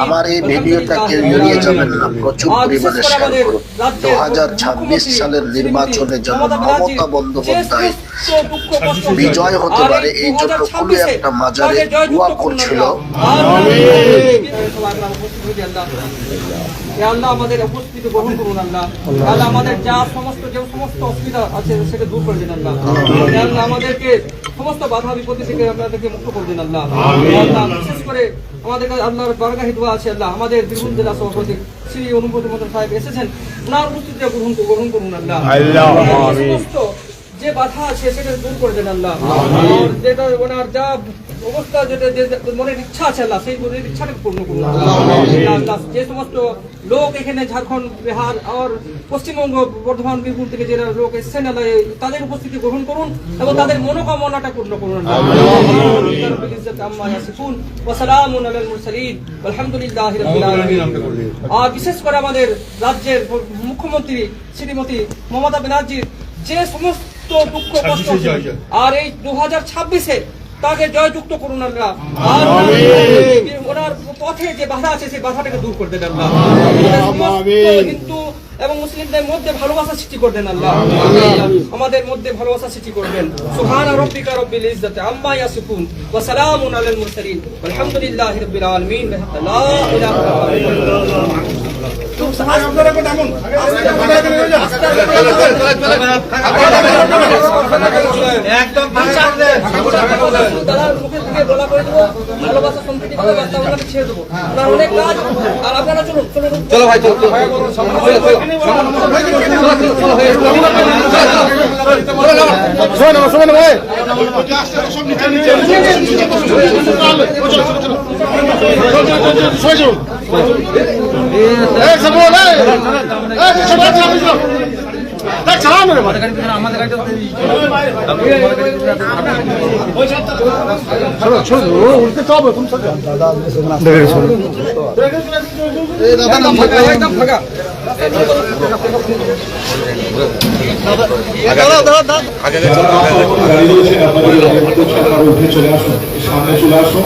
আমার এই ভিডিওটা কেউ এড়িয়ে যাবেন না, প্রচুর পরিমাণে শেয়ার করুন। 2026 সালের নির্বাচনে যেন মমতা বন্দ্যোপাধ্যায় বিজয় হতে পারে, এই জন্য খুবই একটা মাজারে দোয়া করছিল। আল্লাহ আমাদের উপস্থিতি গ্রহণ করুন। আল্লাহ আল্লাহ আমাদের যা সমস্ত অসুবিধা আছে সেটা দূর করে দিন। আল্লাহ আল্লাহ আমাদেরকে সমস্ত বাধা বিপত্তি থেকে আপনাদেরকে মুক্ত করে দিন। আল্লাহ আল্লাহ বিশেষ করে আমাদের কাছে আল্লাহর বারগাহে দোয়া আছে। আল্লাহ আমাদের বীরভূম জেলা সভাপতি শ্রী অনুব্রত মন্ডল সাহেব এসেছেন, ওনার উপস্থিতিটা গ্রহণ করুন। আল্লাহ সমস্ত যে বাধা আছে সেটা দূর করে দেন। আল্লাহ যেটা ওনার যা অবস্থা, যেটা মনের ইচ্ছা আছে আল্লাহ সেই মনের ইচ্ছাটা পূর্ণ করুন। আল্লাহ যে সমস্ত লোক এখানে ঝাড়খণ্ড, বিহার আর পশ্চিমবঙ্গ, বর্ধমান, বীরভূম থেকে যারা লোক এসেছেন আল্লাহ তাদের উপস্থিতি গ্রহণ করুন এবং তাদের মনোকামনাটা পূর্ণ করুন। আর বিশেষ করে আমাদের রাজ্যের মুখ্যমন্ত্রী শ্রীমতী মমতা ব্যানার্জির যে সমস্ত দুঃখ কষ্ট আর এই 2026-এ তাকে জয়যুক্ত করুন। আল্লাহ আর ওনার পথে যে বাধা আছে সেই বাধাটাকে দূর করে দেন। আল্লাহ হিন্দু এবং মুসলিমদের মধ্যে ভালোবাসা সৃষ্টি করবেন। আল্লাহ আমাদের মধ্যে ভালোবাসা সৃষ্টি করবেন। সুবহান রাব্বিকা রাব্বিল ইজ্জাতি আম্মা ইয়াসিফুন ওয়া সালামুন আলাল মুরসালিন আলহামদুলিল্লাহি রাব্বিল আলামিন। লা ইলাহা ইল্লাল্লাহ। একদম ভালোবাসা সম্প্রীতি ছেড়ে দেবো, অনেক কাজ। আর আপনারা চলুন চলো ভাই, চলো চলে আসুন, সামনে চলে আসুন।